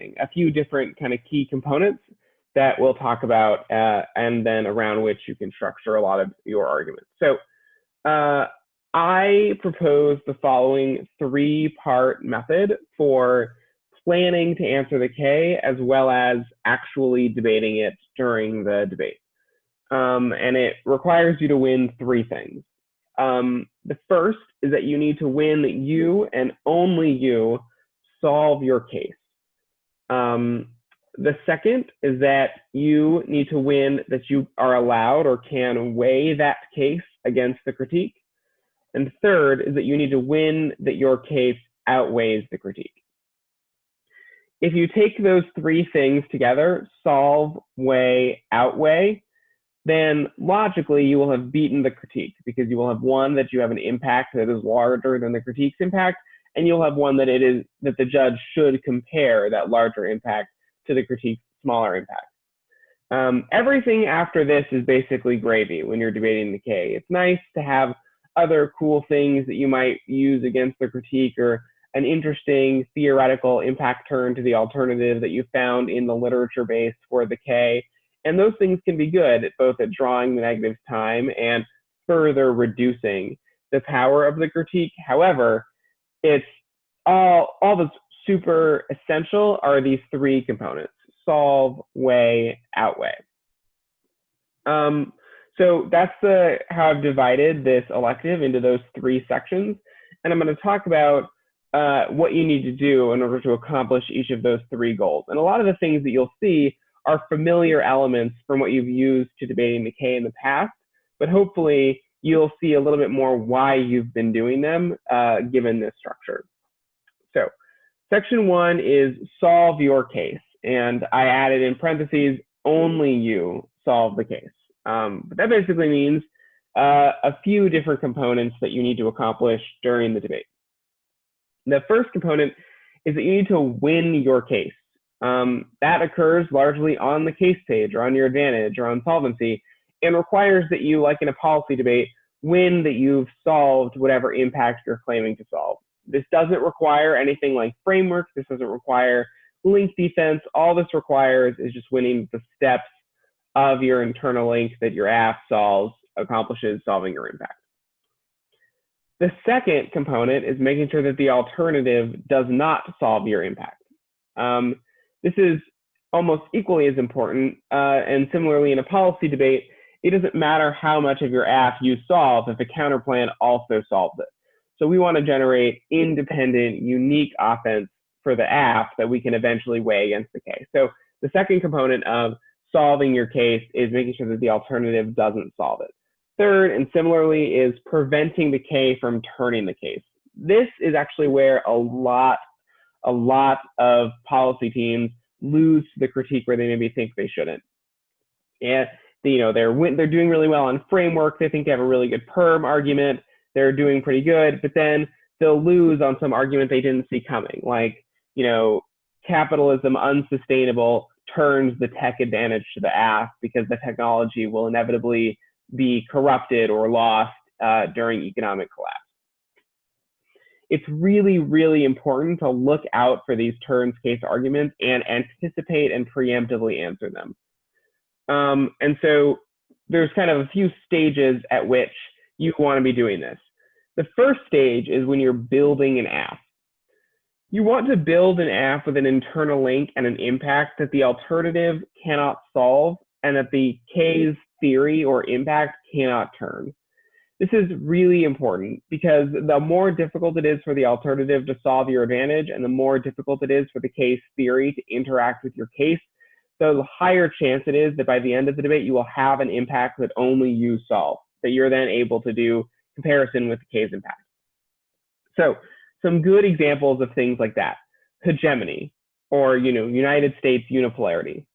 answering. A few different kind of key components that we'll talk about, and then around which you can structure a lot of your arguments. So I propose the following three-part method for planning to answer the K, as well as actually debating it during the debate. And it requires you to win three things. The first is that you need to win that you and only you solve your case. The second is that you need to win that you are allowed or can weigh that case against the critique. And third is that you need to win that your case outweighs the critique. If you take those three things together, solve, weigh, outweigh, then logically you will have beaten the critique, because you will have one that you have an impact that is larger than the critique's impact, and you'll have one that the judge should compare that larger impact to the critique's smaller impact. Everything after this is basically gravy when you're debating the K. It's nice to have other cool things that you might use against the critique, or an interesting theoretical impact turn to the alternative that you found in the literature base for the K. And those things can be good, both at drawing the negative time and further reducing the power of the critique. However, it's all that's super essential are these three components: solve, weigh, outweigh. So that's how I've divided this elective into those three sections. And I'm going to talk about what you need to do in order to accomplish each of those three goals. And a lot of the things that you'll see are familiar elements from what you've used to debating the K in the past, but hopefully you'll see a little bit more why you've been doing them given this structure. So section 1 is solve your case. And I added in parentheses, only you solve the case. But that basically means a few different components that you need to accomplish during the debate. The first component is that you need to win your case. That occurs largely on the case page or on your advantage or on solvency, and requires that you, like in a policy debate, win that you've solved whatever impact you're claiming to solve. This doesn't require anything like framework. This doesn't require link defense. All this requires is just winning the steps of your internal link that your app accomplishes solving your impact. The second component is making sure that the alternative does not solve your impact. This is almost equally as important, and similarly in a policy debate, it doesn't matter how much of your app you solve if a counterplan also solves it. So we want to generate independent, unique offense for the app that we can eventually weigh against the case. So the second component of solving your case is making sure that the alternative doesn't solve it. Third, and similarly, is preventing the K from turning the case. This is actually where a lot of policy teams lose to the critique where they maybe think they shouldn't. And they're doing really well on framework. They think they have a really good perm argument. They're doing pretty good, but then they'll lose on some argument they didn't see coming, like, capitalism unsustainable turns the tech advantage to the app because the technology will inevitably be corrupted or lost during economic collapse. It's really, really important to look out for these turns case arguments and anticipate and preemptively answer them. And so there's kind of a few stages at which you want to be doing this. The first stage is when you're building an app. You want to build an app with an internal link and an impact that the alternative cannot solve and that the K's theory or impact cannot turn. This is really important because the more difficult it is for the alternative to solve your advantage and the more difficult it is for the K's theory to interact with your case, the higher chance it is that by the end of the debate, you will have an impact that only you solve, that you're then able to do comparison with the K's impact. So some good examples of things like that: hegemony, or United States unipolarity.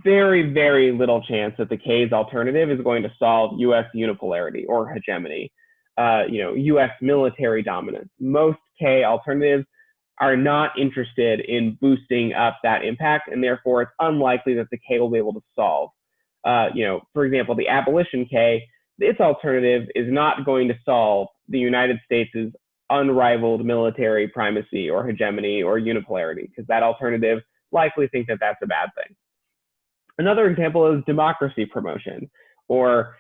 Very, very little chance that the K's alternative is going to solve U.S. unipolarity or hegemony. U.S. military dominance. Most K alternatives are not interested in boosting up that impact, and therefore it's unlikely that the K will be able to solve. For example, the abolition K, its alternative is not going to solve the United States' unrivaled military primacy or hegemony or unipolarity, because that alternative likely think that that's a bad thing. Another example is democracy promotion, or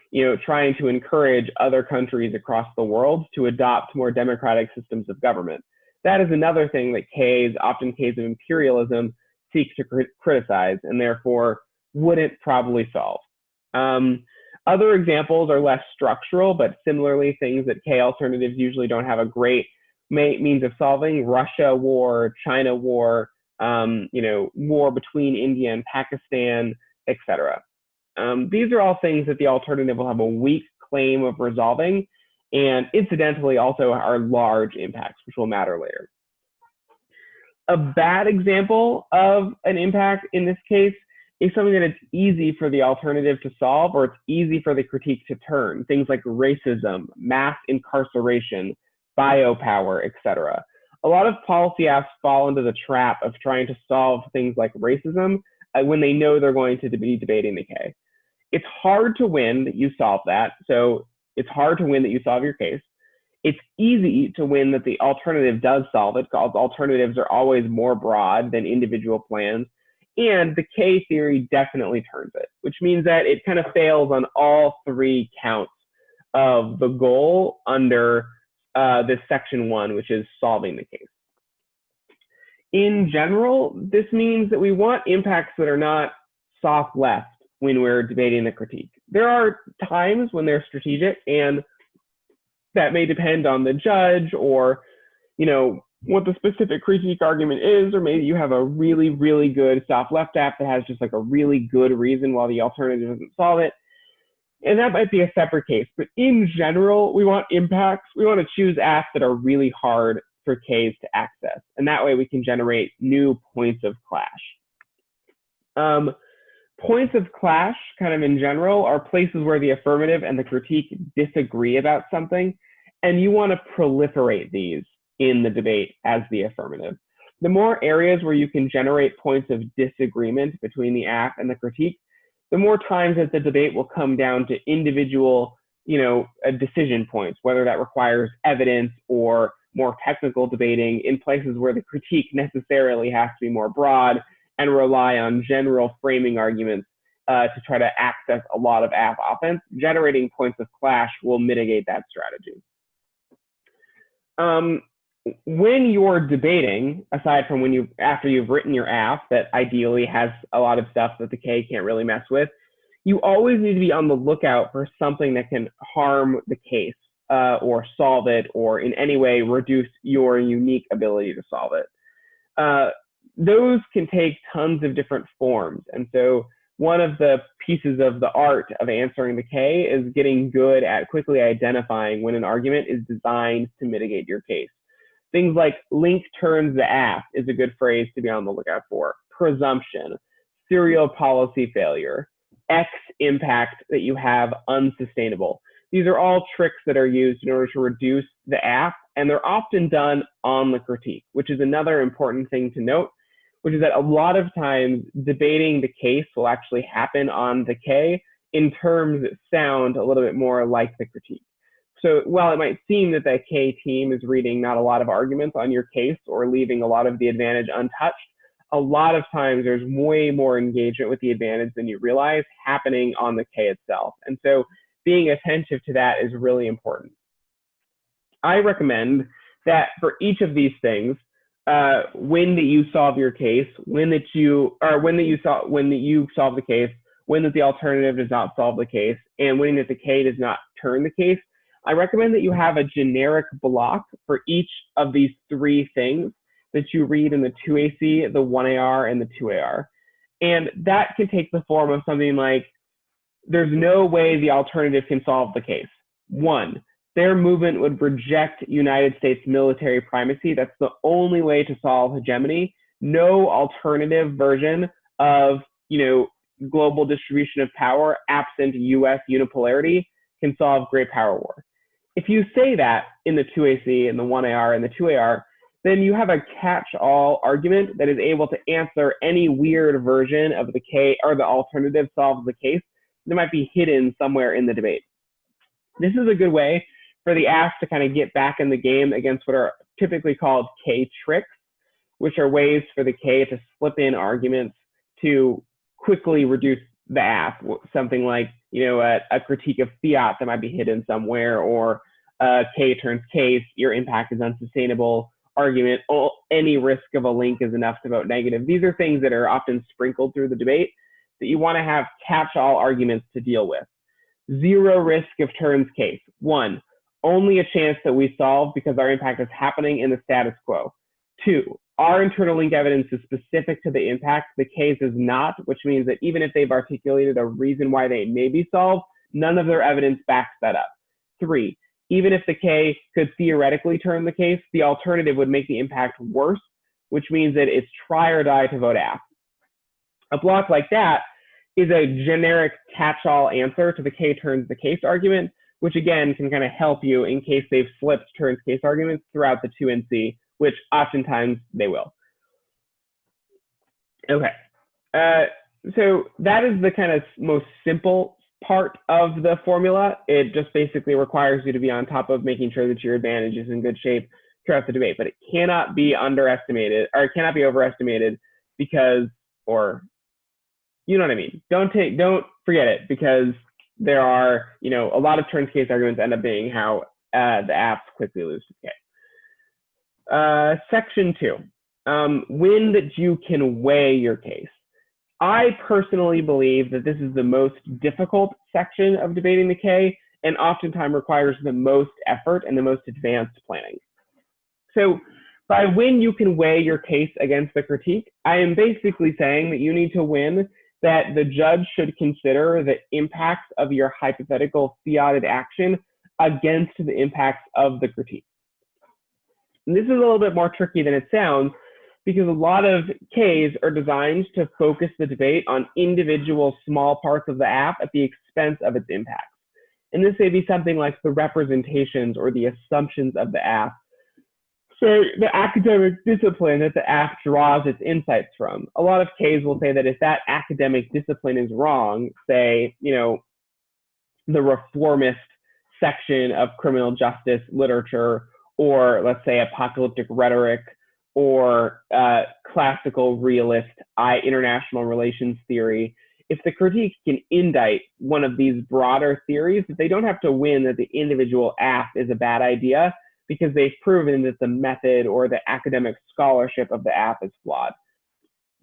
trying to encourage other countries across the world to adopt more democratic systems of government. That is another thing that often Ks of imperialism seek to criticize, and therefore wouldn't probably solve. Other examples are less structural, but similarly things that K alternatives usually don't have a great means of solving: Russia war, China war, war between India and Pakistan, etc. These are all things that the alternative will have a weak claim of resolving, and incidentally also are large impacts, which will matter later. A bad example of an impact in this case is something that it's easy for the alternative to solve, or it's easy for the critique to turn. Things like racism, mass incarceration, biopower, etc. A lot of policy asks fall into the trap of trying to solve things like racism when they know they're going to be debating the K. It's hard to win that you solve that, so it's hard to win that you solve your case. It's easy to win that the alternative does solve it, because alternatives are always more broad than individual plans. And the K theory definitely turns it, which means that it kind of fails on all three counts of the goal under this section 1, which is solving the case. In general, this means that we want impacts that are not soft left when we're debating the critique. There are times when they're strategic, and that may depend on the judge or what the specific critique argument is, or maybe you have a really, really good soft left app that has just like a really good reason why the alternative doesn't solve it. And that might be a separate case. But in general, we want impacts. We want to choose apps that are really hard for Ks to access. And that way we can generate new points of clash. Points of clash, kind of in general, are places where the affirmative and the critique disagree about something. And you want to proliferate these in the debate as the affirmative. The more areas where you can generate points of disagreement between the app and the critique, the more times that the debate will come down to individual, decision points, whether that requires evidence or more technical debating in places where the critique necessarily has to be more broad and rely on general framing arguments to try to access a lot of app offense. Generating points of clash will mitigate that strategy. When you're debating, aside from after you've written your app that ideally has a lot of stuff that the K can't really mess with, you always need to be on the lookout for something that can harm the case or solve it, or in any way reduce your unique ability to solve it. Those can take tons of different forms. And so one of the pieces of the art of answering the K is getting good at quickly identifying when an argument is designed to mitigate your case. Things like link turns the app is a good phrase to be on the lookout for. Presumption, serial policy failure, X impact that you have unsustainable. These are all tricks that are used in order to reduce the app, and they're often done on the critique, which is another important thing to note, which is that a lot of times debating the case will actually happen on the K in terms that sound a little bit more like the critique. So while it might seem that the K team is reading not a lot of arguments on your case or leaving a lot of the advantage untouched, a lot of times there's way more engagement with the advantage than you realize happening on the K itself. And so being attentive to that is really important. I recommend that for each of these things, when that you solve your case, when that you solve the case, when that the alternative does not solve the case, and when that the K does not turn the case, I recommend that you have a generic block for each of these three things that you read in the 2AC, the 1AR, and the 2AR. And that can take the form of something like, there's no way the alternative can solve the case. 1, their movement would reject United States military primacy. That's the only way to solve hegemony. No alternative version of, global distribution of power absent US unipolarity can solve great power war. If you say that in the 2AC and the 1AR and the 2AR, then you have a catch-all argument that is able to answer any weird version of the K or the alternative solves the case that might be hidden somewhere in the debate. This is a good way for the app to kind of get back in the game against what are typically called K tricks, which are ways for the K to slip in arguments to quickly reduce the app. Something like, a critique of fiat that might be hidden somewhere, or K turns case, your impact is unsustainable argument, any risk of a link is enough to vote negative. These are things that are often sprinkled through the debate that you want to have catch-all arguments to deal with. Zero risk of turns case. 1, only a chance that we solve because our impact is happening in the status quo. 2, our internal link evidence is specific to the impact, the case is not, which means that even if they've articulated a reason why they may be solved, none of their evidence backs that up. 3, even if the K could theoretically turn the case, the alternative would make the impact worse, which means that it's try or die to vote app. A block like that is a generic catch-all answer to the K turns the case argument, which again can kind of help you in case they've flipped turns case arguments throughout the 2NC, which oftentimes they will. Okay, so that is the kind of most simple part of the formula. It just basically requires you to be on top of making sure that your advantage is in good shape throughout the debate, but it cannot be underestimated, or it cannot be overestimated because, or you know what I mean? Don't forget it, because there are, a lot of turns case arguments end up being how the apps quickly lose to K. Section 2, when that you can weigh your case. I personally believe that this is the most difficult section of debating the K, and oftentimes requires the most effort and the most advanced planning. So by when you can weigh your case against the critique, I am basically saying that you need to win that the judge should consider the impacts of your hypothetical fiated action against the impacts of the critique. And this is a little bit more tricky than it sounds, because a lot of Ks are designed to focus the debate on individual small parts of the app at the expense of its impacts. And this may be something like the representations or the assumptions of the app. So the academic discipline that the app draws its insights from. A lot of Ks will say that if that academic discipline is wrong, say, the reformist section of criminal justice literature, or let's say apocalyptic rhetoric, or classical realist international relations theory, if the critique can indict one of these broader theories, they don't have to win that the individual app is a bad idea, because they've proven that the method or the academic scholarship of the app is flawed.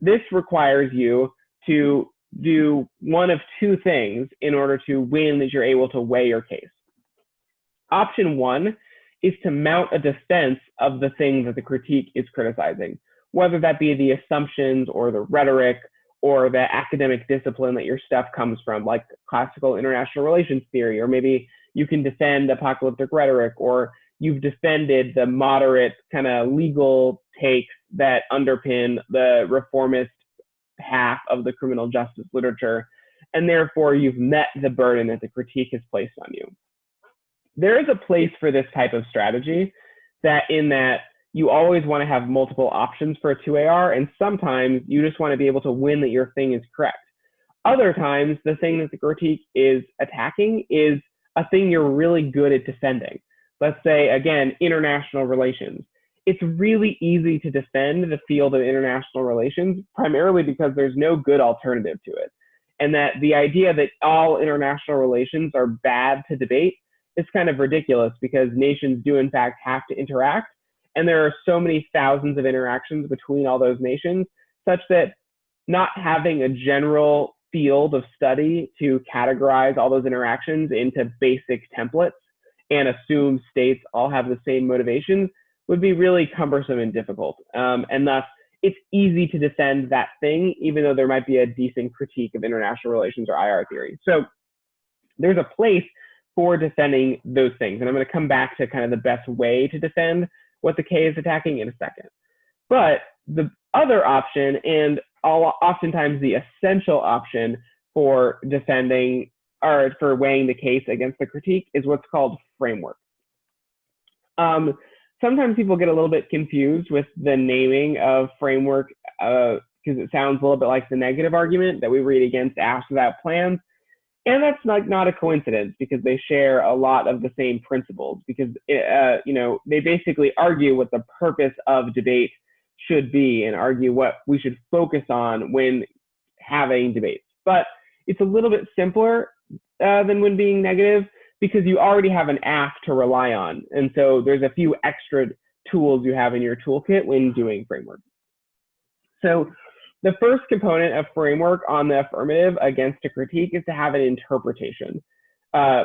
This requires you to do one of two things in order to win that you're able to weigh your case. Option 1 is to mount a defense of the thing that the critique is criticizing, whether that be the assumptions or the rhetoric or the academic discipline that your stuff comes from, like classical international relations theory, or maybe you can defend apocalyptic rhetoric, or you've defended the moderate kind of legal takes that underpin the reformist half of the criminal justice literature, and therefore you've met the burden that the critique has placed on you. There is a place for this type of strategy, that you always want to have multiple options for a 2AR, and sometimes you just want to be able to win that your thing is correct. Other times, the thing that the critique is attacking is a thing you're really good at defending. Let's say, again, international relations. It's really easy to defend the field of international relations, primarily because there's no good alternative to it. And that the idea that all international relations are bad to debate is kind of ridiculous, because nations do in fact have to interact. And there are so many thousands of interactions between all those nations, such that not having a general field of study to categorize all those interactions into basic templates and assume states all have the same motivations would be really cumbersome and difficult. And thus, it's easy to defend that thing, even though there might be a decent critique of international relations or IR theory. So there's a place for defending those things. And I'm going to come back to kind of the best way to defend what the K is attacking in a second. But the other option, and oftentimes the essential option for defending or for weighing the case against the critique, is what's called framework. Sometimes people get a little bit confused with the naming of framework, because it sounds a little bit like the negative argument that we read against apps without plans. And that's not a coincidence, because they share a lot of the same principles, because they basically argue what the purpose of debate should be and argue what we should focus on when having debates. But it's a little bit simpler than when being negative because you already have an app to rely on. And so there's a few extra tools you have in your toolkit when doing framework. So the first component of framework on the affirmative against a critique is to have an interpretation.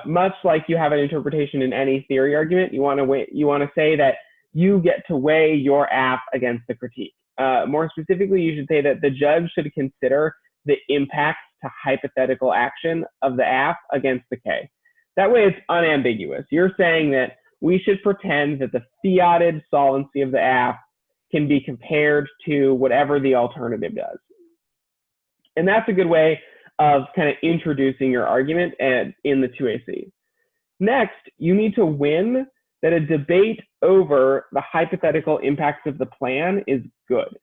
Much like you have an interpretation in any theory argument, you want to say that you get to weigh your app against the critique. More specifically, you should say that the judge should consider the impacts to hypothetical action of the app against the K. That way it's unambiguous. You're saying that we should pretend that the fiated solvency of the app can be compared to whatever the alternative does. And that's a good way of kind of introducing your argument in the 2AC. Next, you need to win that a debate over the hypothetical impacts of the plan is good.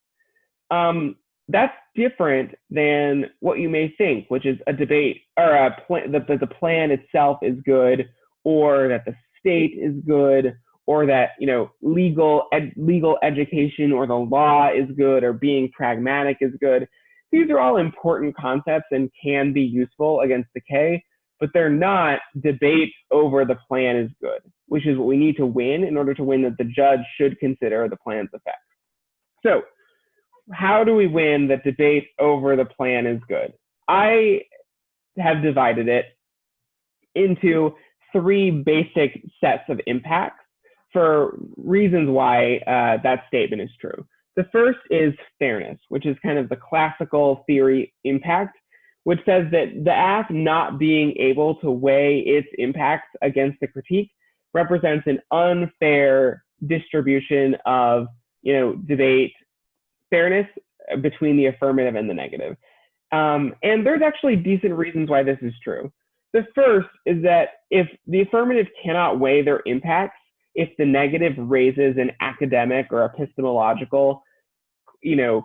That's different than what you may think, which is a debate or a plan, that the plan itself is good, or that the state is good, or that legal education or the law is good, or being pragmatic is good. These are all important concepts and can be useful against the K, but they're not debate over the plan is good, which is what we need to win in order to win that the judge should consider the plan's effects. So how do we win that debate over the plan is good? I have divided it into three basic sets of impacts for reasons why that statement is true. The first is fairness, which is kind of the classical theory impact, which says that the app not being able to weigh its impacts against the critique represents an unfair distribution of debate fairness between the affirmative and the negative. And there's actually decent reasons why this is true. The first is that if the affirmative cannot weigh their impacts, if the negative raises an academic or epistemological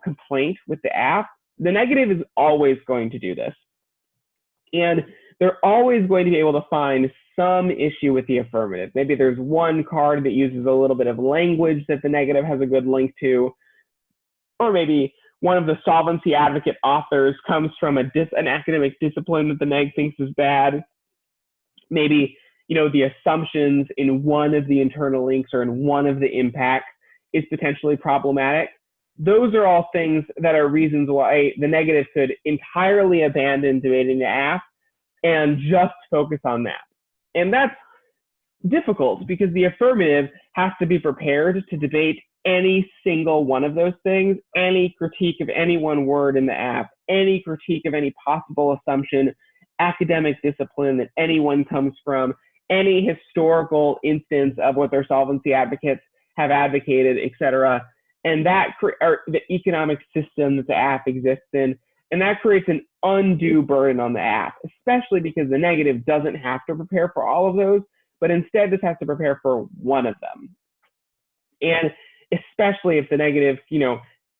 complaint with the app, the negative is always going to do this. And they're always going to be able to find some issue with the affirmative. Maybe there's one card that uses a little bit of language that the negative has a good link to, or maybe one of the solvency advocate authors comes from an academic discipline that the neg thinks is bad. Maybe the assumptions in one of the internal links or in one of the impacts is potentially problematic. Those are all things that are reasons why the negative could entirely abandon debating the app and just focus on that. And that's difficult because the affirmative has to be prepared to debate any single one of those things, any critique of any one word in the app, any critique of any possible assumption, academic discipline that anyone comes from, any historical instance of what their solvency advocates have advocated, etc. And that the economic system that the app exists in, and that creates an undue burden on the app, especially because the negative doesn't have to prepare for all of those, but instead just has to prepare for one of them. And especially if the negative,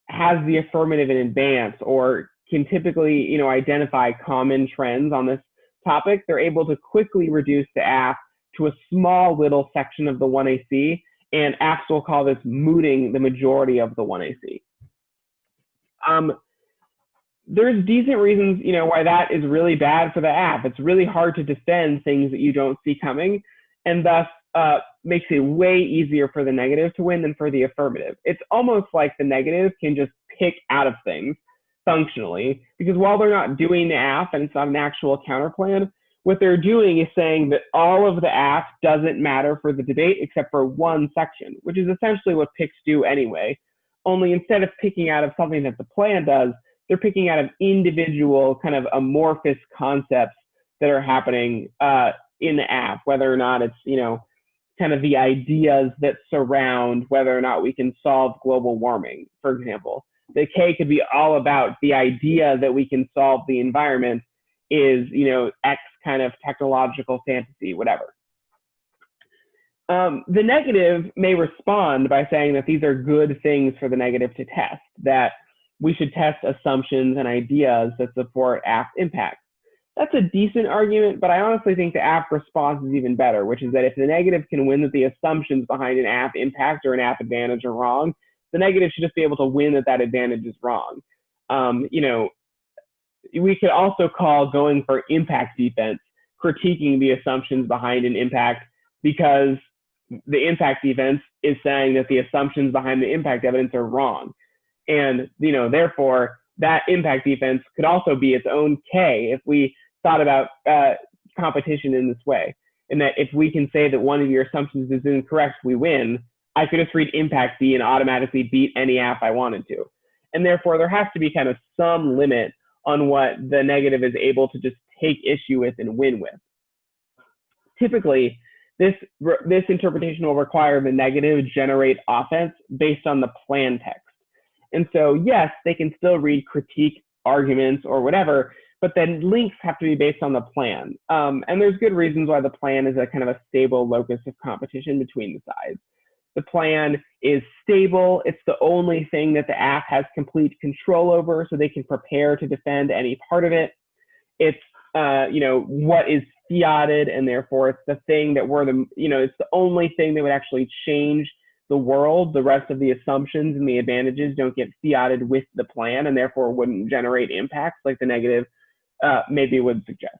has the affirmative in advance or can typically, identify common trends on this topic, they're able to quickly reduce the app to a small little section of the 1AC, and apps will call this mooting the majority of the 1AC. There's decent reasons, why that is really bad for the app. It's really hard to defend things that you don't see coming, and thus makes it way easier for the negative to win than for the affirmative. It's almost like the negative can just pick out of things functionally, because while they're not doing the app and it's not an actual counterplan, what they're doing is saying that all of the app doesn't matter for the debate except for one section, which is essentially what picks do anyway. Only instead of picking out of something that the plan does, they're picking out of individual kind of amorphous concepts that are happening in the app, whether or not it's, kind of the ideas that surround whether or not we can solve global warming, for example. The K could be all about the idea that we can solve the environment is, X kind of technological fantasy, whatever. The negative may respond by saying that these are good things for the negative to test, that we should test assumptions and ideas that support app impacts. That's a decent argument, but I honestly think the app response is even better, which is that if the negative can win that the assumptions behind an app impact or an app advantage are wrong, The negative should just be able to win that advantage is wrong. We could also call going for impact defense critiquing the assumptions behind an impact, because the impact defense is saying that the assumptions behind the impact evidence are wrong. And, therefore, that impact defense could also be its own K if we thought about competition in this way. And that if we can say that one of your assumptions is incorrect, we win, I could just read impact B and automatically beat any app I wanted to. And therefore, there has to be kind of some limit on what the negative is able to just take issue with and win with. Typically, this interpretation will require the negative generate offense based on the plan text. And so, yes, they can still read critique arguments or whatever, but then links have to be based on the plan. And there's good reasons why the plan is a kind of a stable locus of competition between the sides. The plan is stable. It's the only thing that the app has complete control over, so they can prepare to defend any part of it. It's what is fiated, and therefore it's the thing that it's the only thing that would actually change the world. The rest of the assumptions and the advantages don't get fiated with the plan, and therefore wouldn't generate impacts like the negative maybe would suggest.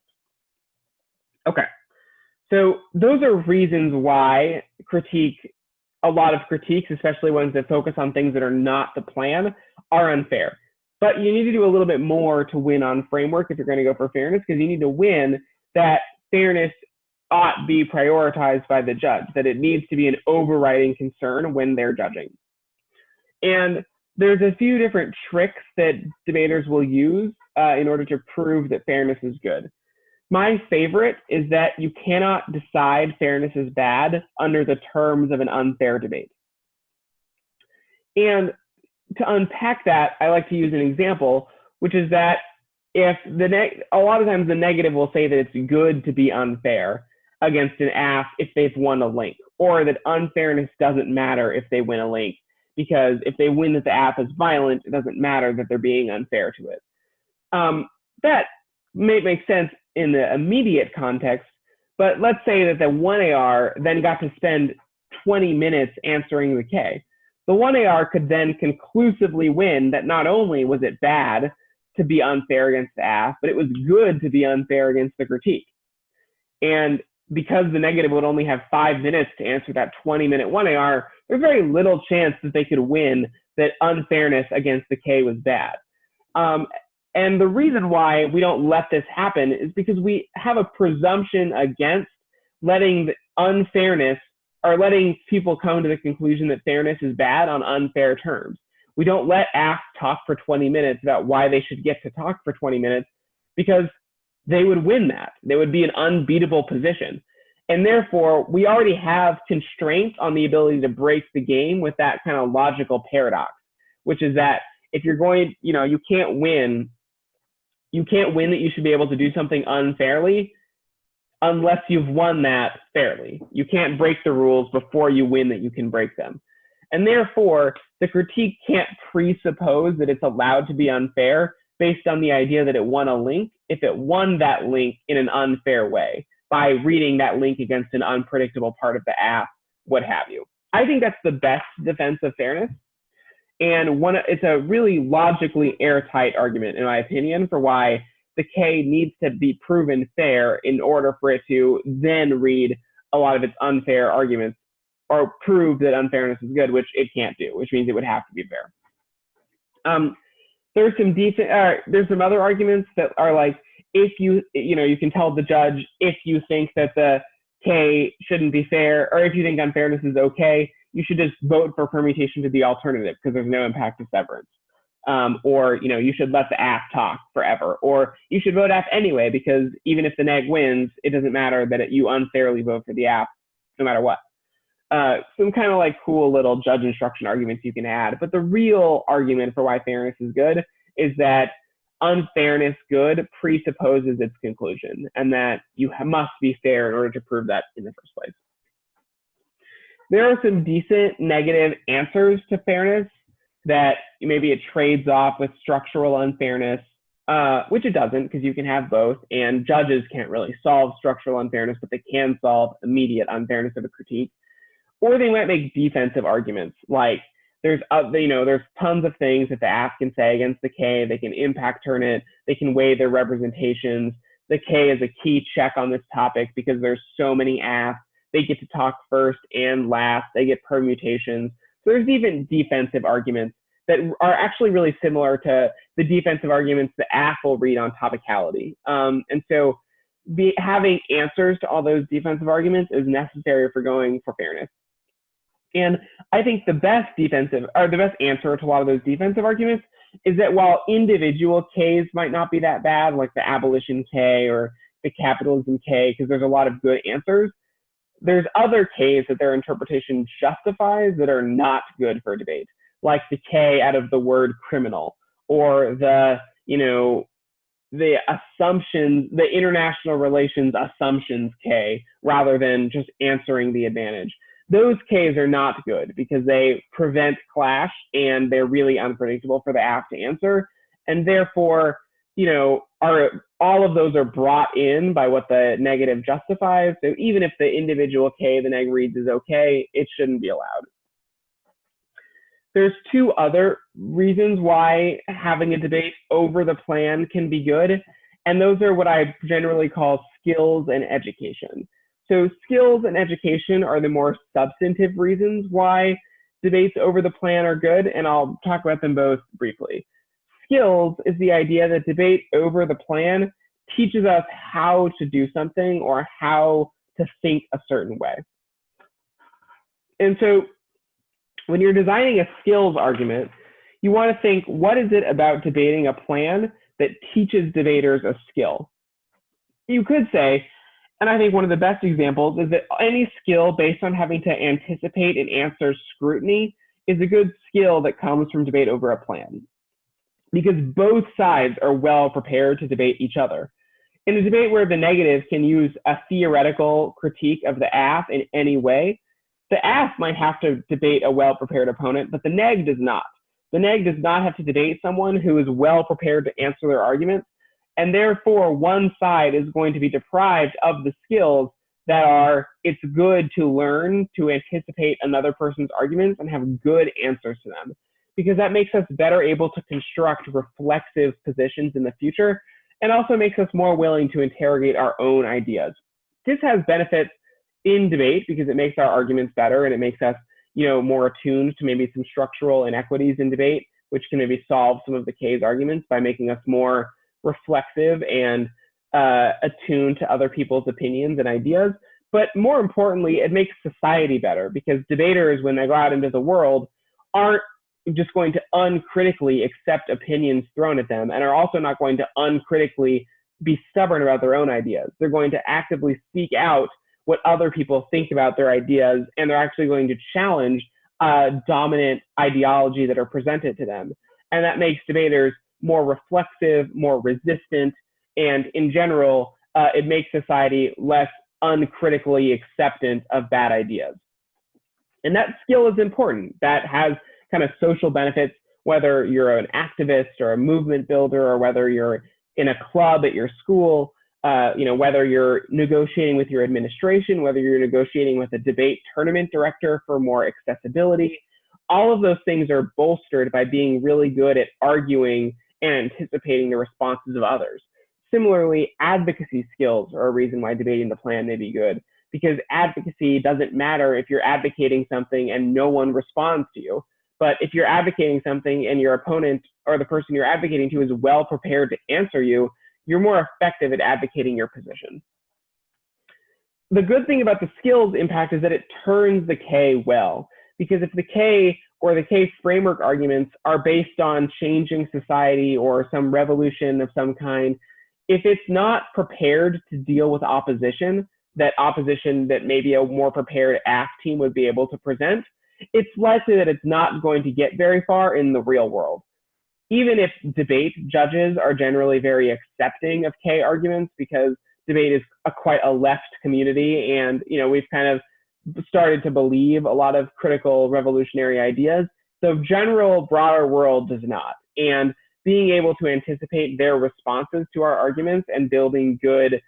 Okay, so those are reasons why a lot of critiques, especially ones that focus on things that are not the plan, are unfair. But you need to do a little bit more to win on framework if you're going to go for fairness, because you need to win that fairness ought be prioritized by the judge, that it needs to be an overriding concern when they're judging. And there's a few different tricks that debaters will use in order to prove that fairness is good. My favorite is that you cannot decide fairness is bad under the terms of an unfair debate. And to unpack that, I like to use an example, which is that if a lot of times the negative will say that it's good to be unfair against an app if they've won a link, or that unfairness doesn't matter if they win a link, because if they win that the app is violent, it doesn't matter that they're being unfair to it. That may make sense in the immediate context, but let's say that the 1AR then got to spend 20 minutes answering the K. The 1AR could then conclusively win that not only was it bad to be unfair against the app, but it was good to be unfair against the critique. And because the negative would only have 5 minutes to answer that 20-minute 1AR, there's very little chance that they could win that unfairness against the K was bad. And the reason why we don't let this happen is because we have a presumption against letting the unfairness, or letting people come to the conclusion that fairness is bad on unfair terms. We don't let apps talk for 20 minutes about why they should get to talk for 20 minutes, because they would win that. They would be an unbeatable position. And therefore, we already have constraints on the ability to break the game with that kind of logical paradox, which is that if you're going, you can't win that you should be able to do something unfairly unless you've won that fairly. You can't break the rules before you win that you can break them. And therefore, the critique can't presuppose that it's allowed to be unfair based on the idea that it won a link if it won that link in an unfair way, by reading that link against an unpredictable part of the app, what have you. I think that's the best defense of fairness. And it's a really logically airtight argument, in my opinion, for why the K needs to be proven fair in order for it to then read a lot of its unfair arguments, or prove that unfairness is good, which it can't do, which means it would have to be fair. There's some other arguments that are like, if you can tell the judge if you think that the K shouldn't be fair, or if you think unfairness is okay, you should just vote for permutation to the alternative because there's no impact to severance. Or you should let the app talk forever, or you should vote app anyway, because even if the neg wins, it doesn't matter that you unfairly vote for the app, no matter what. Some kind of like cool little judge instruction arguments you can add, but the real argument for why fairness is good is that unfairness good presupposes its conclusion, and that you must be fair in order to prove that in the first place. There are some decent negative answers to fairness that maybe it trades off with structural unfairness, which it doesn't, because you can have both, and judges can't really solve structural unfairness, but they can solve immediate unfairness of a critique. Or they might make defensive arguments, like there's there's tons of things that the aff can say against the K. They can impact turn it. They can weigh their representations. The K is a key check on this topic because there's so many affs. They get to talk first and last. They get permutations. So there's even defensive arguments that are actually really similar to the defensive arguments the aff will read on topicality. And so having answers to all those defensive arguments is necessary for going for fairness. And I think the best answer to a lot of those defensive arguments is that while individual Ks might not be that bad, like the abolition K or the capitalism K, because there's a lot of good answers, there's other Ks that their interpretation justifies that are not good for debate, like the K out of the word criminal, or the assumptions, the international relations assumptions K, rather than just answering the advantage. Those Ks are not good because they prevent clash and they're really unpredictable for the aff to answer. And therefore, all of those are brought in by what the negative justifies. So even if the individual K the neg reads is okay, it shouldn't be allowed. There's two other reasons why having a debate over the plan can be good. And those are what I generally call skills and education. So skills and education are the more substantive reasons why debates over the plan are good. And I'll talk about them both briefly. Skills is the idea that debate over the plan teaches us how to do something or how to think a certain way. And so when you're designing a skills argument, you want to think, what is it about debating a plan that teaches debaters a skill? You could say, and I think one of the best examples is that any skill based on having to anticipate and answer scrutiny is a good skill that comes from debate over a plan, because both sides are well prepared to debate each other. In a debate where the negative can use a theoretical critique of the aff in any way, the aff might have to debate a well-prepared opponent, but the neg does not. The neg does not have to debate someone who is well prepared to answer their arguments, and therefore one side is going to be deprived of the skills that are, it's good to learn to anticipate another person's arguments and have good answers to them, because that makes us better able to construct reflexive positions in the future, and also makes us more willing to interrogate our own ideas. This has benefits in debate because it makes our arguments better and it makes us, more attuned to maybe some structural inequities in debate, which can maybe solve some of the K's arguments by making us more reflexive and attuned to other people's opinions and ideas. But more importantly, it makes society better because debaters, when they go out into the world, aren't just going to uncritically accept opinions thrown at them, and are also not going to uncritically be stubborn about their own ideas. They're going to actively seek out what other people think about their ideas, and they're actually going to challenge dominant ideology that are presented to them. And that makes debaters more reflexive, more resistant, and in general, it makes society less uncritically acceptant of bad ideas. And that skill is important. That has kind of social benefits, whether you're an activist or a movement builder, or whether you're in a club at your school, whether you're negotiating with your administration, whether you're negotiating with a debate tournament director for more accessibility. All of those things are bolstered by being really good at arguing and anticipating the responses of others. Similarly, advocacy skills are a reason why debating the plan may be good, because advocacy doesn't matter if you're advocating something and no one responds to you. But if you're advocating something and your opponent or the person you're advocating to is well prepared to answer you, you're more effective at advocating your position. The good thing about the skills impact is that it turns the K well, because if the K or the K framework arguments are based on changing society or some revolution of some kind, if it's not prepared to deal with opposition that maybe a more prepared aff team would be able to present, it's likely that it's not going to get very far in the real world. Even if debate judges are generally very accepting of K arguments, because debate is quite a left community, and we've kind of started to believe a lot of critical revolutionary ideas, the general broader world does not. And being able to anticipate their responses to our arguments and building good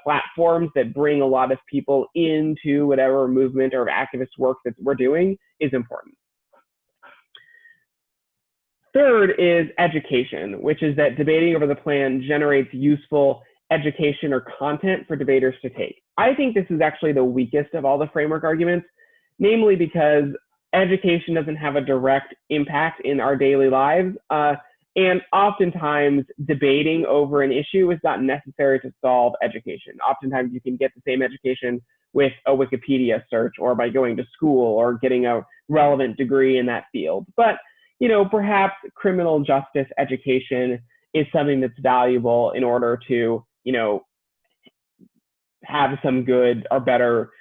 platforms that bring a lot of people into whatever movement or activist work that we're doing is important. third is education, which is that debating over the plan generates useful education or content for debaters to take. I think this is actually the weakest of all the framework arguments, namely because education doesn't have a direct impact in our daily lives. And oftentimes debating over an issue is not necessary to solve education. Oftentimes you can get the same education with a Wikipedia search or by going to school or getting a relevant degree in that field. But, you know, perhaps criminal justice education is something that's valuable in order to, you know, have some good or better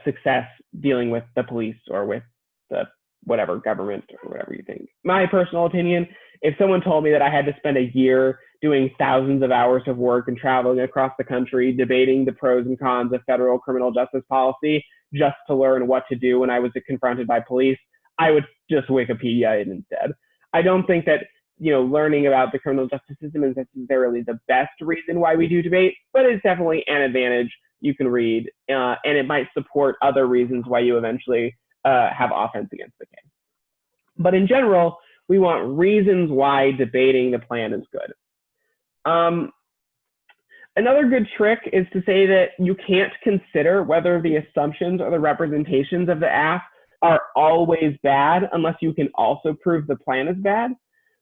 success dealing with the police or with the whatever government or whatever you think. My personal opinion, if someone told me that I had to spend a year doing thousands of hours of work and traveling across the country debating the pros and cons of federal criminal justice policy just to learn what to do when I was confronted by police, I would just Wikipedia it instead. I don't think that, you know, learning about the criminal justice system is necessarily the best reason why we do debate, but it's definitely an advantage you can read, and it might support other reasons why you eventually have offense against the case. But in general, we want reasons why debating the plan is good. Another good trick is to say that you can't consider whether the assumptions or the representations of the AF are always bad unless you can also prove the plan is bad.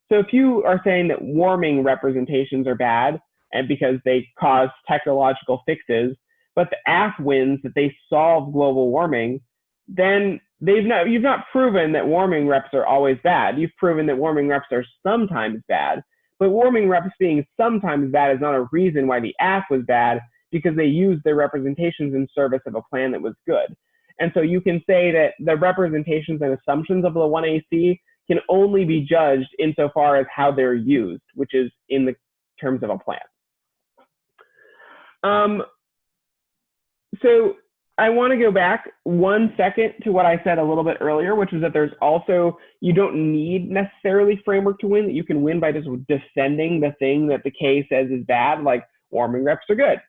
So if you are saying that warming representations are bad and because they cause technological fixes, but the AF wins that they solve global warming, then you've not proven that warming reps are always bad. You've proven that warming reps are sometimes bad, but warming reps being sometimes bad is not a reason why the AF was bad, because they used their representations in service of a plan that was good. And so you can say that the representations and assumptions of the 1AC can only be judged insofar as how they're used, which is in the terms of a plan. So I want to go back 1 second to what I said a little bit earlier, which is that there's also, you don't need necessarily framework to win, that you can win by just defending the thing that the K says is bad, like warming reps are good.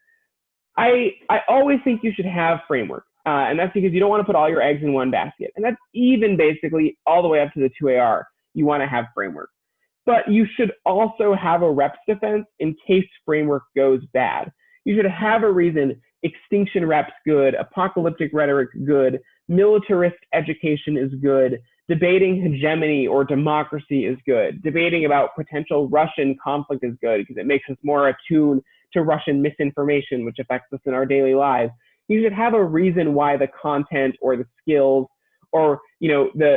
I always think you should have framework, and that's because you don't want to put all your eggs in one basket. And that's even basically all the way up to the 2AR. You want to have framework. But you should also have a reps defense in case framework goes bad. You should have a reason. Extinction reps good, apocalyptic rhetoric good, militarist education is good, debating hegemony or democracy is good, debating about potential Russian conflict is good because it makes us more attuned to Russian misinformation, which affects us in our daily lives. You should have a reason why the content or the skills or, you know, the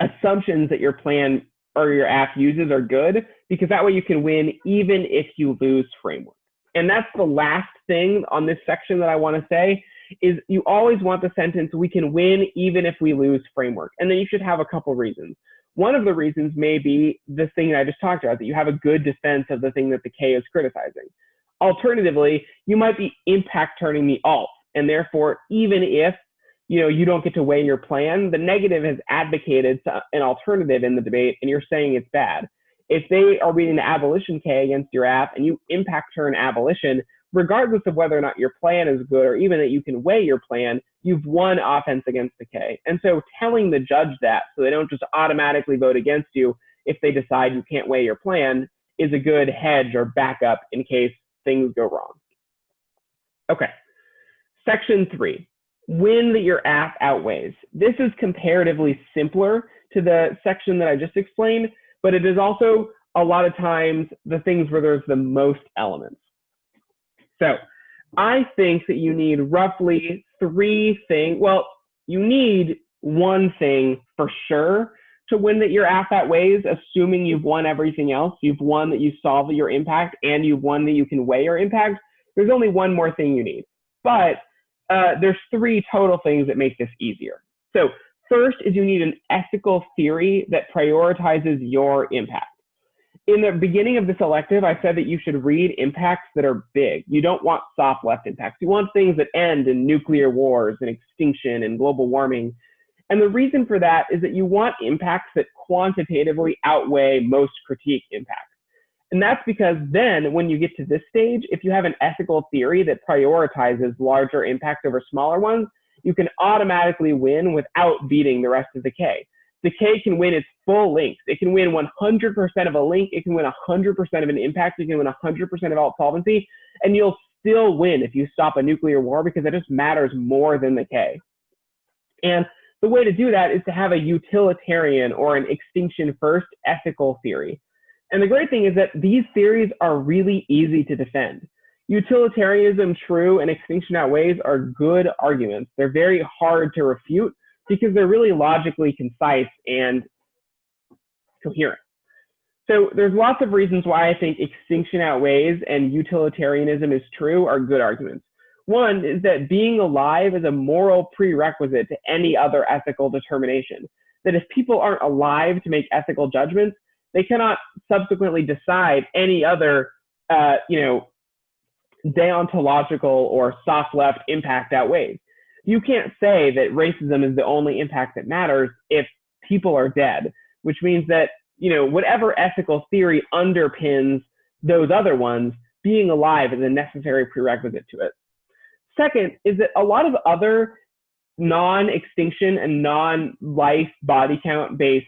assumptions that your plan or your app uses are good, because that way you can win even if you lose framework. And that's the last thing on this section that I want to say, is you always want the sentence, we can win even if we lose framework. And then you should have a couple reasons. One of the reasons may be the thing that I just talked about, that you have a good defense of the thing that the K is criticizing. Alternatively, you might be impact turning the alt, and therefore, even if you don't get to weigh your plan, the negative has advocated an alternative in the debate, and you're saying it's bad. If they are reading the abolition K against your app and you impact turn abolition, regardless of whether or not your plan is good or even that you can weigh your plan, you've won offense against the K. And so telling the judge that so they don't just automatically vote against you if they decide you can't weigh your plan is a good hedge or backup in case things go wrong. Okay, section 3, win that your app outweighs. This is comparatively simpler to the section that I just explained, but it is also a lot of times the things where there's the most elements. So I think that you need roughly 3 things. Well, you need one thing for sure to win that your app outweighs, assuming you've won everything else. You've won that you solve your impact and you've won that you can weigh your impact. There's only one more thing you need. But there's 3 total things that make this easier. So first is you need an ethical theory that prioritizes your impact. In the beginning of this elective, I said that you should read impacts that are big. You don't want soft left impacts. You want things that end in nuclear wars and extinction and global warming. And the reason for that is that you want impacts that quantitatively outweigh most critique impacts. And that's because then when you get to this stage, if you have an ethical theory that prioritizes larger impacts over smaller ones, you can automatically win without beating the rest of the K. the K can win its full length. It can win 100% of a link. It can win 100% of an impact. It can win 100% of alt solvency. And you'll still win if you stop a nuclear war, because it just matters more than the K. And the way to do that is to have a utilitarian or an extinction first ethical theory. And the great thing is that these theories are really easy to defend. Utilitarianism true and extinction outweighs are good arguments. They're very hard to refute because they're really logically concise and coherent. So there's lots of reasons why I think extinction outweighs and utilitarianism is true are good arguments. One is that being alive is a moral prerequisite to any other ethical determination. That if people aren't alive to make ethical judgments, they cannot subsequently decide any other, deontological or soft left impact outweighs. You can't say that racism is the only impact that matters if people are dead, which means that, whatever ethical theory underpins those other ones, being alive is a necessary prerequisite to it. Second is that a lot of other non-extinction and non-life body count based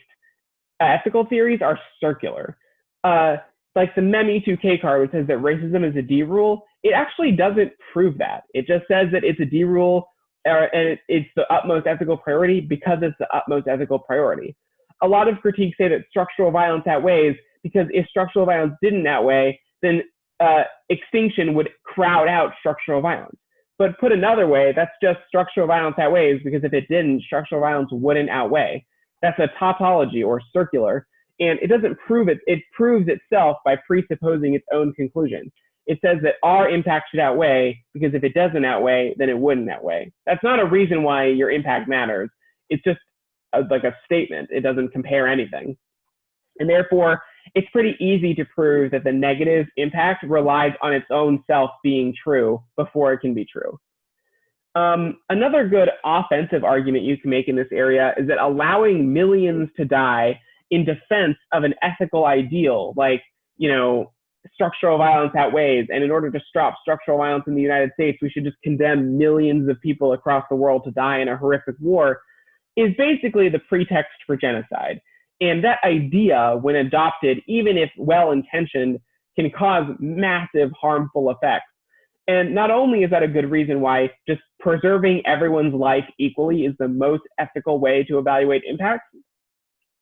ethical theories are circular. Like the MEM-E2K card, which says that racism is a D rule, it actually doesn't prove that. It just says that it's a D rule and it's the utmost ethical priority because it's the utmost ethical priority. A lot of critiques say that structural violence outweighs because if structural violence didn't outweigh, then extinction would crowd out structural violence. But put another way, that's just structural violence outweighs because if it didn't, structural violence wouldn't outweigh. That's a tautology or circular, and it doesn't prove it. It proves itself by presupposing its own conclusion. It says that our impact should outweigh because if it doesn't outweigh, then it wouldn't outweigh. That's not a reason why your impact matters. It's just like a statement. It doesn't compare anything. And therefore, it's pretty easy to prove that the negative impact relies on its own self being true before it can be true. Another good offensive argument you can make in this area is that allowing millions to die in defense of an ethical ideal, like, structural violence outweighs, and in order to stop structural violence in the United States, we should just condemn millions of people across the world to die in a horrific war, is basically the pretext for genocide. And that idea, when adopted, even if well-intentioned, can cause massive harmful effects. And not only is that a good reason why just preserving everyone's life equally is the most ethical way to evaluate impacts,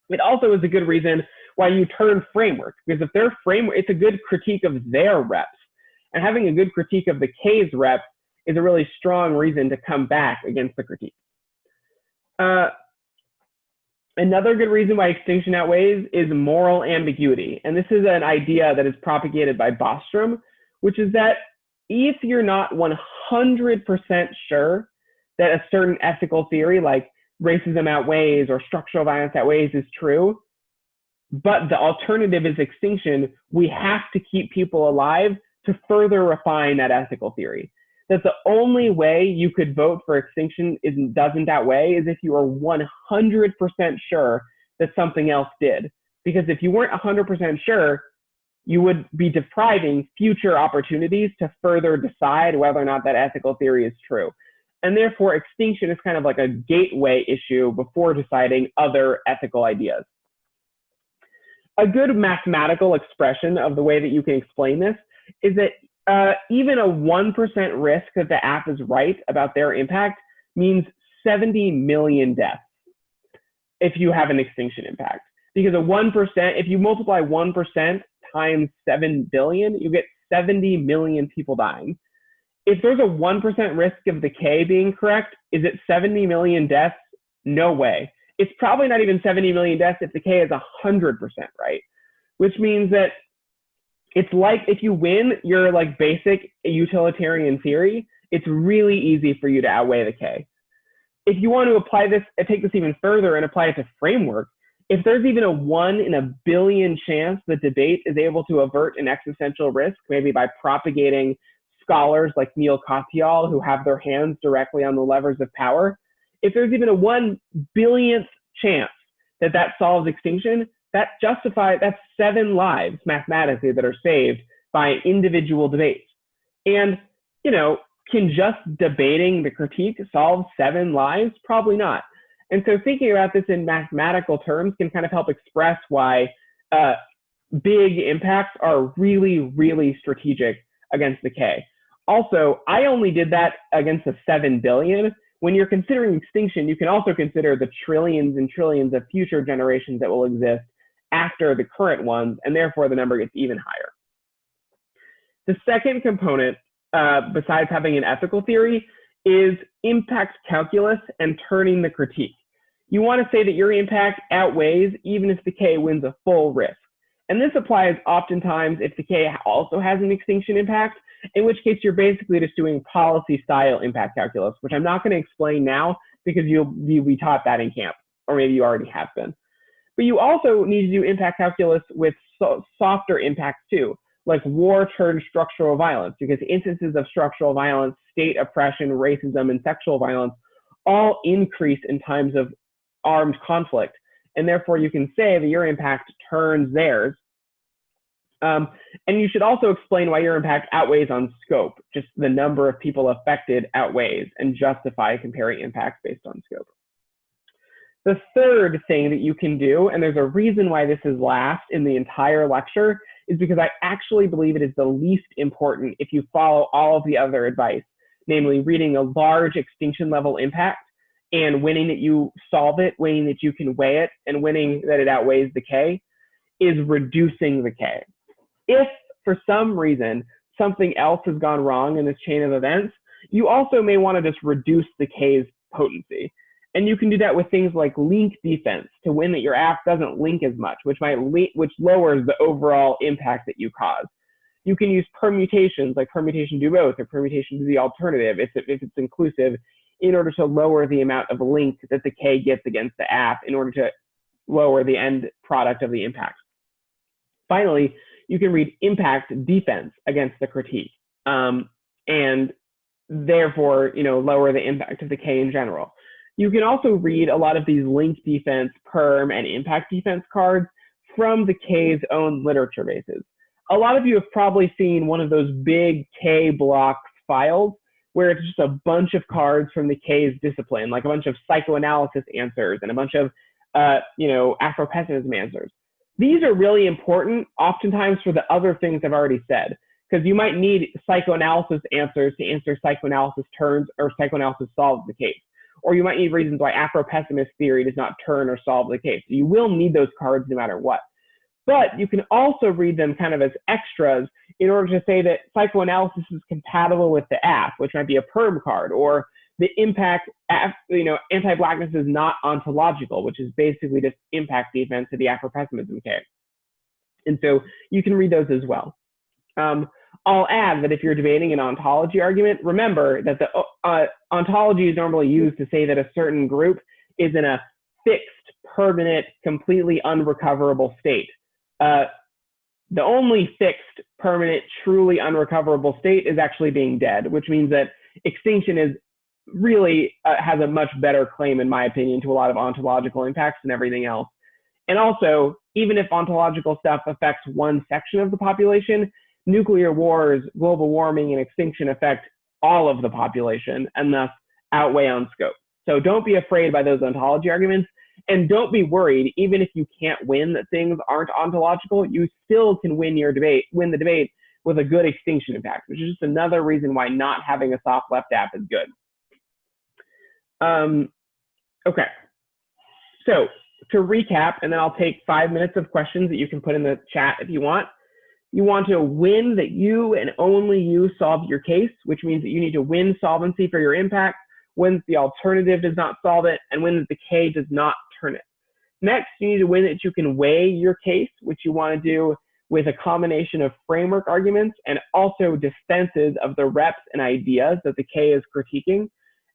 it also is a good reason why you turn framework, because if their framework, it's a good critique of their reps. And having a good critique of the K's reps is a really strong reason to come back against the critique. Another good reason why extinction outweighs is moral ambiguity. And this is an idea that is propagated by Bostrom, which is that if you're not 100% sure that a certain ethical theory like racism outweighs or structural violence outweighs is true, but the alternative is extinction, we have to keep people alive to further refine that ethical theory. That the only way you could vote for extinction doesn't outweigh is if you are 100% sure that something else did. Because if you weren't 100% sure, you would be depriving future opportunities to further decide whether or not that ethical theory is true. And therefore, extinction is kind of like a gateway issue before deciding other ethical ideas. A good mathematical expression of the way that you can explain this is that even a 1% risk that the app is right about their impact means 70 million deaths if you have an extinction impact. Because a 1%, if you multiply 1% times 7 billion, you get 70 million people dying. If there's a 1% risk of the K being correct, is it 70 million deaths? No way. It's probably not even 70 million deaths if the K is 100% right, which means that it's like if you win your like basic utilitarian theory, it's really easy for you to outweigh the K. If you want to apply this, take this even further and apply it to framework, if there's even a 1 in a billion chance the debate is able to avert an existential risk, maybe by propagating scholars like Neil Katyal who have their hands directly on the levers of power, if there's even a 1 billionth chance that that solves extinction, that's 7 lives mathematically that are saved by individual debates. And, can just debating the critique solve 7 lives? Probably not. And so thinking about this in mathematical terms can kind of help express why big impacts are really, really strategic against the K. Also, I only did that against the 7 billion. When you're considering extinction, you can also consider the trillions and trillions of future generations that will exist after the current ones, and therefore the number gets even higher. The second component, besides having an ethical theory, is impact calculus and turning the critique. You want to say that your impact outweighs even if the K wins a full risk. And this applies oftentimes if the K also has an extinction impact, in which case you're basically just doing policy style impact calculus, which I'm not going to explain now because you'll be taught that in camp, or maybe you already have been. But you also need to do impact calculus with softer impacts too, like war turned structural violence, because instances of structural violence, state oppression, racism, and sexual violence all increase in times of armed conflict. And therefore you can say that your impact turns theirs. And you should also explain why your impact outweighs on scope. Just the number of people affected outweighs, and justify comparing impacts based on scope. The third thing that you can do, and there's a reason why this is last in the entire lecture, is because I actually believe it is the least important if you follow all of the other advice, namely reading a large extinction level impact and winning that you solve it, winning that you can weigh it, and winning that it outweighs the K, is reducing the K. If for some reason something else has gone wrong in this chain of events, you also may want to just reduce the K's potency. And you can do that with things like link defense to win that your app doesn't link as much, which lowers the overall impact that you cause. You can use permutations, like permutation do both or permutation do the alternative if it's inclusive, in order to lower the amount of link that the K gets against the app in order to lower the end product of the impact. Finally, you can read impact defense against the critique, and therefore, lower the impact of the K in general. You can also read a lot of these link defense, perm, and impact defense cards from the K's own literature bases. A lot of you have probably seen one of those big K blocks files where it's just a bunch of cards from the K's discipline, like a bunch of psychoanalysis answers and a bunch of, Afro-pessimism answers. These are really important, oftentimes, for the other things I've already said, because you might need psychoanalysis answers to answer psychoanalysis turns or psychoanalysis solves the case. Or you might need reasons why Afro-pessimist theory does not turn or solve the case. So you will need those cards no matter what. But you can also read them kind of as extras in order to say that psychoanalysis is compatible with the app, which might be a perm card, or the impact, anti-blackness is not ontological, which is basically just impact defense to the Afro-pessimism case. And so you can read those as well. I'll add that if you're debating an ontology argument, remember that the ontology is normally used to say that a certain group is in a fixed, permanent, completely unrecoverable state. The only fixed, permanent, truly unrecoverable state is actually being dead, which means that extinction is really has a much better claim, in my opinion, to a lot of ontological impacts than everything else. And also, even if ontological stuff affects one section of the population, nuclear wars, global warming, and extinction affect all of the population and thus outweigh on scope. So don't be afraid by those ontology arguments, and don't be worried, even if you can't win that things aren't ontological, you still can win the debate with a good extinction impact, which is just another reason why not having a soft left app is good. Okay, so to recap, and then I'll take 5 minutes of questions that you can put in the chat if you want. You want to win that you and only you solve your case, which means that you need to win solvency for your impact, win that the alternative does not solve it, and win that the K does not turn it. Next, you need to win that you can weigh your case, which you want to do with a combination of framework arguments and also defenses of the reps and ideas that the K is critiquing.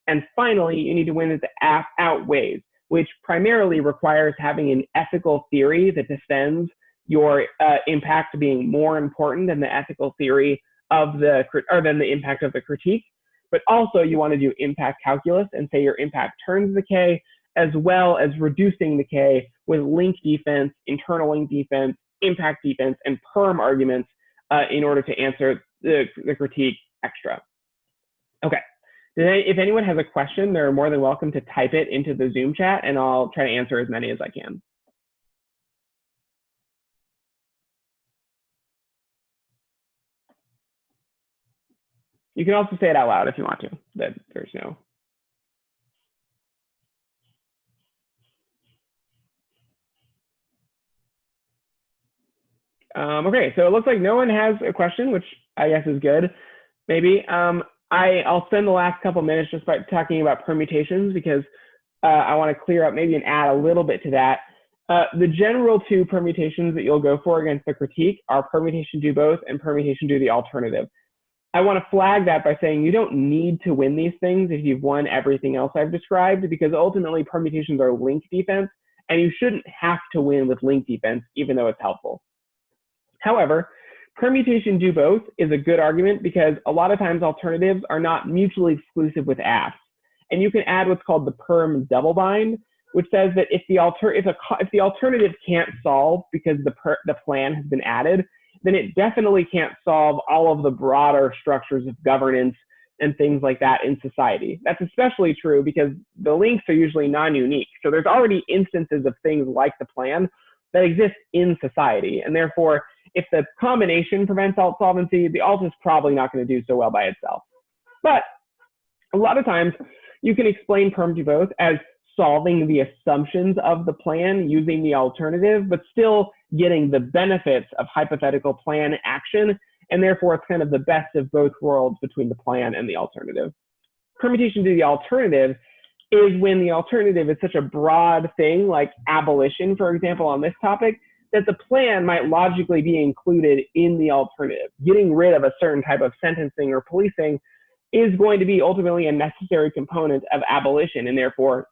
And finally, you need to win that the app outweighs, which primarily requires having an ethical theory that defends your impact being more important than the ethical theory of the impact of the critique. But also you want to do impact calculus and say your impact turns the K, as well as reducing the K with link defense, internal link defense, impact defense, and perm arguments in order to answer the critique extra. Okay, If anyone has a question, they're more than welcome to type it into the Zoom chat, and I'll try to answer as many as I can. You can also say it out loud if you want to, that there's no. Okay, so it looks like no one has a question, which I guess is good, maybe. I'll spend the last couple minutes just by talking about permutations, because I want to clear up maybe and add a little bit to that. The general two permutations that you'll go for against the critique are permutation do both and permutation do the alternative. I want to flag that by saying you don't need to win these things if you've won everything else I've described, because ultimately permutations are link defense, and you shouldn't have to win with link defense, even though it's helpful. However, permutation do both is a good argument because a lot of times alternatives are not mutually exclusive with AFs. And you can add what's called the perm double bind, which says that if the alternative can't solve because the plan has been added, then it definitely can't solve all of the broader structures of governance and things like that in society. That's especially true because the links are usually non-unique. So there's already instances of things like the plan that exist in society. And therefore, if the combination prevents alt solvency, the alt is probably not going to do so well by itself. But a lot of times you can explain perm do both as solving the assumptions of the plan using the alternative, but still getting the benefits of hypothetical plan action. And therefore, it's kind of the best of both worlds between the plan and the alternative. Permutation to the alternative is when the alternative is such a broad thing, like abolition, for example, on this topic, that the plan might logically be included in the alternative. Getting rid of a certain type of sentencing or policing is going to be ultimately a necessary component of abolition, and therefore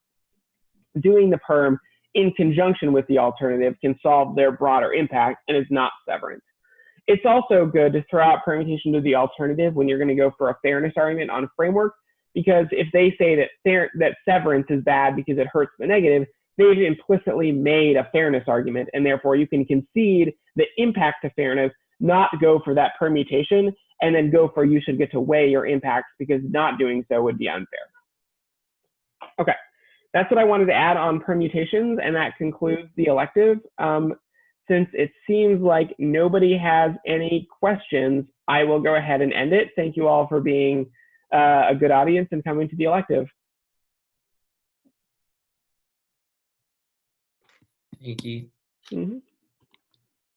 doing the perm in conjunction with the alternative can solve their broader impact and is not severance. It's also good to throw out permutation to the alternative when you're going to go for a fairness argument on framework, because if they say that severance is bad because it hurts the negative, they've implicitly made a fairness argument, and therefore you can concede the impact to fairness, not go for that permutation, and then go for you should get to weigh your impacts, because not doing so would be unfair. Okay, that's what I wanted to add on permutations, and that concludes the elective. Since it seems like nobody has any questions, I will go ahead and end it. Thank you all for being a good audience and coming to the elective. Thank you. Mm-hmm.